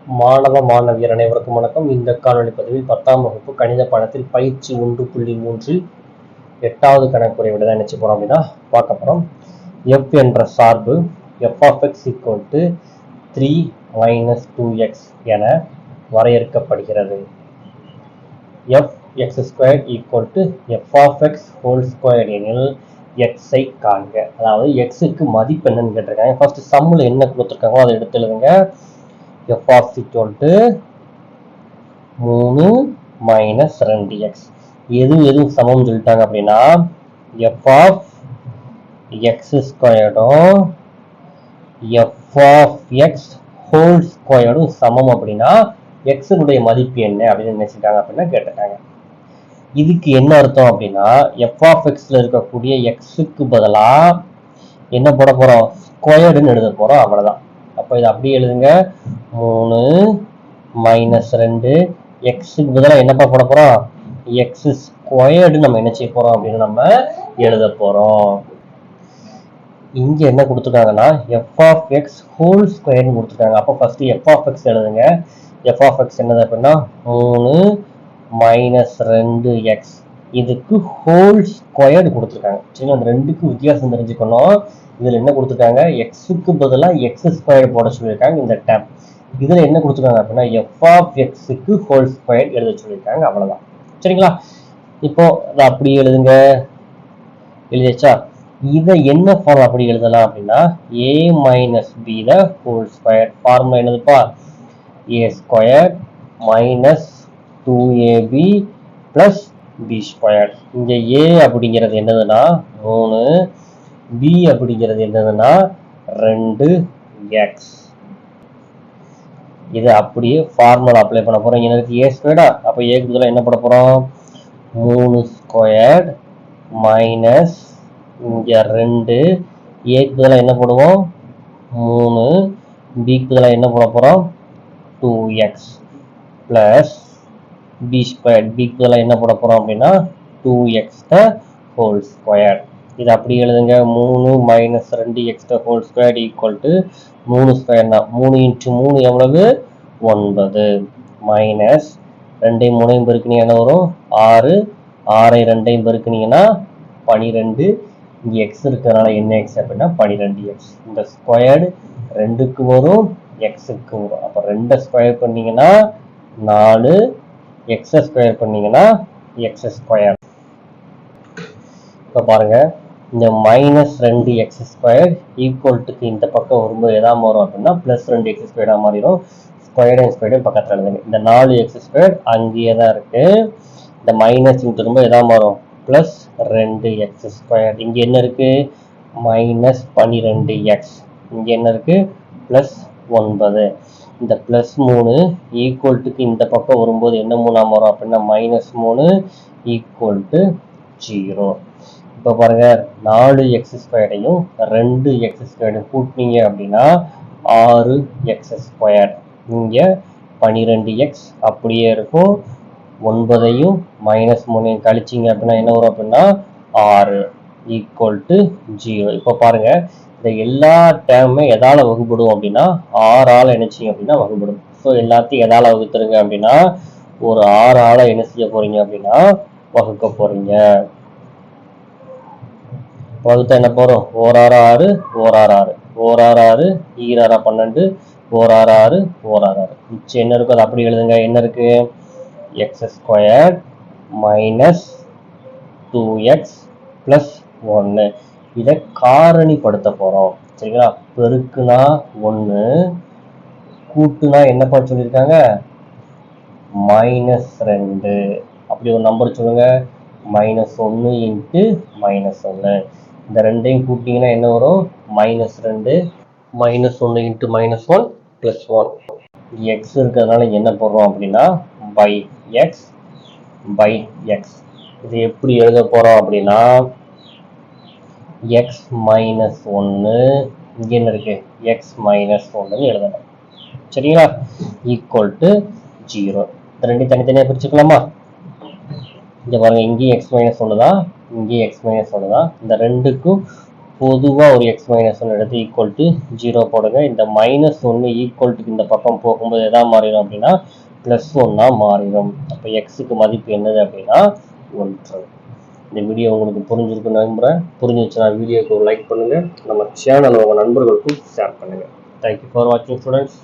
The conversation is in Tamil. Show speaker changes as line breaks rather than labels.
மாணவ மாணவியர் அனைவருக்கும் வணக்கம். இந்த காணொளி பதிவில் 10ஆம் வகுப்பு கணித பாடத்தில் பயிற்சி 1.3 8வது கணக்குறை விட தான் நினைச்சு போறோம் அப்படின்னா பார்க்க போறோம். f என்ற சார்பு f of x equal to 3 minus 2x என வரையறுக்கப்படுகிறது. f x squared equal to f of x whole squared எனில் x ஐ காண்க. அதாவது x க்கு மதிப்பு என்னன்னு கேட்டிருக்காங்க. ஃபர்ஸ்ட் சம்மில் என்ன கொடுத்துருக்காங்களோ அதை எடுத்து எழுதுங்க. f of equal to 3 minus 2x எதுவும் சமம் சொல்லிட்டாங்க அப்படின்னா f of x squared f of x whole squared சமம் அப்படின்னா x உடைய மதிப்பு என்ன அப்படின்னு நினைச்சிட்டாங்க அப்படின்னா கேட்டிருக்காங்க. இதுக்கு என்ன அர்த்தம் அப்படின்னா f of x ல இருக்கக்கூடிய x க்கு பதிலா என்ன போட போறோம், ஸ்கொயர்டுன்னு எழுத போறோம், அவ்வளவுதான். அப்போ இதை அப்படியே எழுதுங்க. 3 minus 2 எக்ஸுக்கு பதிலாக என்னப்பா போட போறோம், எக்ஸ் ஸ்கொயர்டு நம்ம என்ன செய்ய போறோம் அப்படின்னு நம்ம எழுத போறோம். இங்க என்ன கொடுத்துருக்காங்கன்னா f of x whole square கொடுத்துருக்காங்க. அப்போ ஃபர்ஸ்ட் f of x எழுதுங்க. f of x என்னது அப்படின்னா 3 minus 2x இதுக்கு ஹோல் ஸ்கொயர்டு கொடுத்துருக்காங்க. சரி, அந்த ரெண்டுக்கு வித்தியாசம் தெரிஞ்சுக்கணும். இதுல என்ன கொடுத்துருக்காங்க, எக்ஸுக்கு பதிலாக எக்ஸ் ஸ்கொயர் போட சொல்லியிருக்காங்க இந்த டேம். இதுல என்ன கொடுத்துருக்காங்க அப்படின்னா f of xக்கு ஹோல் ஸ்கொயர் எழுத சொல்லியிருக்காங்க, அவ்வளவுதான். சரிங்களா? இப்போ அதை அப்படி எழுதுங்க. எழுதியாச்சா? இதை என்ன ஃபார்ம் அப்படி எழுதலாம் அப்படின்னா a minus b the whole square. Formula என்னதுப்பா, a square minus 2ab plus b square. இங்க a அப்படிங்கிறது என்னதுன்னா 3, b அப்படிங்கிறது என்னதுன்னா 2x. இது அப்படியே ஃபார்முலா அப்ளை பண்ண போறோம். இங்க இருக்கு a ஸ்கொயர்டா, அப்ப a க்கு பதிலா என்ன போட போறோம், 3 ஸ்கொயர் மைனஸ் இங்க 2, a க்கு பதிலா என்ன போடுவோம் 3, b க்கு பதிலா என்ன போட போறோம் 2x plus b square. b க்கு பதிலா என்ன போட போறோம் அப்படின்னா 2x த ஹோல் ஸ்கொயர். இது அப்படி எழுதுங்க. 3 minus 2x the whole square equal to 3 ஸ்கொயர்னா 3 into 3 எவ்வளவு 9 மைனஸ் 2 3 பெருக்கினீங்க என்ன வரும் 6, 6 2 பெருக்கினீங்கன்னா 12. இங்க x இருக்கிறதுனால என்ன x அப்படின்னா 12x. இந்த ஸ்கொயர்டு 2க்கு வரும் xக்கு வரும். அப்ப 2 ஸ்கொயர் பண்ணீங்கன்னா 4, x ஸ்கொயர் பண்ணீங்கன்னா x ஸ்கொயர். இப்ப பாருங்க, இந்த மைனஸ் 2x ஸ்கொயர் ஈக்குவல் டுக்கு இந்த பக்கம் வரும்போது எதா மாறும் அப்படின்னா பிளஸ் 2x ஸ்கொயரா மாறிடும். ஸ்கொயர்டையும் ஸ்கொயர்டையும் பக்கத்தில் எழுதுங்க. இந்த 4x ஸ்கொயர் அங்கேயே தான் இருக்கு. இந்த மைனஸ் திரும்ப எதா மாறும் பிளஸ் 2x ஸ்கொயர். இங்க என்ன இருக்கு மைனஸ் 12x. இங்க என்ன இருக்கு பிளஸ் 9. இந்த பிளஸ் 3 ஈக்குவல் டுக்கு இந்த பக்கம் வரும்போது என்ன 3 வரும் அப்படின்னா மைனஸ் 3 ஈக்குவல் டு 0. இப்போ பாருங்க, 4x ஸ்கொயரையும் 2x ஸ்கொயரையும் கூட்டினீங்க அப்படின்னா 6x ஸ்கொயர். இங்க 12x அப்படியே இருக்கும். 9ஐயும் மைனஸ் 3ஐயும் கழிச்சிங்க அப்படின்னா என்ன வரும் அப்படின்னா 6 ஈக்குவல் டு 0. இப்போ பாருங்க, இந்த எல்லா டேர்முமே எதால வகுப்படும் அப்படின்னா 6ஆல நினைச்சிங்க அப்படின்னா வகுப்படும். ஸோ எல்லாத்தையும் எதால வகுத்துருங்க அப்படின்னா ஒரு 6ஆல என்ன செய்ய போறீங்க அப்படின்னா வகுக்க போறீங்க. வகுத்தா என்ன போறோம், 1 6 6 1 6 6 1 6 6 ஈராரா 12 1 6 6 1 6 6. மிச்சம் என்ன இருக்கு அதை அப்படி எழுதுங்க. என்ன இருக்கு x square minus 2x plus 1. இதை காரணிப்படுத்த போறோம். சரிங்களா? பெருக்குனா 1, கூட்டுனா என்னப்பா சொல்லியிருக்காங்க மைனஸ் 2. அப்படி ஒரு நம்பர் சொல்லுங்க, மைனஸ் 1 இன்ட்டு மைனஸ் 1. இந்த ரெண்டையும் கூட்டிங்கன்னா என்ன வரும் minus 2 minus 1 into minus 1 plus 1. X இருக்கிறதுனால என்ன போடுறோம் அப்படின்னா பை எக்ஸ் பை எக்ஸ். இது எப்படி எழுத போறோம் அப்படின்னா எக்ஸ் மைனஸ் 1 இங்க என்ன இருக்கு எக்ஸ் மைனஸ் 1 எழுதணும். சரிங்களா? Equal to 0. ரெண்டையும் தனித்தனியாக பிரிச்சுக்கலாமா? இங்க பாருங்க, இங்கேயும் எக்ஸ் மைனஸ் 1 தான், இங்கேயும் எக்ஸ் மைனஸ் 1 தான். இந்த ரெண்டுக்கும் பொதுவாக ஒரு எக்ஸ் மைனஸ் ஒன்று எடுத்து ஈக்குவல் டு 0 போடுங்க. இந்த -1 ஈக்குவல் டு இந்த பக்கம் போகும்போது எதா மாறிடும் அப்படின்னா +1 மாறிடும். அப்போ எக்ஸுக்கு மதிப்பு என்னது அப்படின்னா 1. இந்த வீடியோ உங்களுக்கு புரிஞ்சிருக்குன்னு நம்புகிறேன். புரிஞ்சிச்சுன்னா வீடியோக்கு ஒரு லைக் பண்ணுங்கள். நம்ம சேனலை உங்கள் நண்பர்களுக்கும் ஷேர் பண்ணுங்கள். தேங்க்யூ ஃபார் வாட்சிங் ஸ்டூடெண்ட்ஸ்.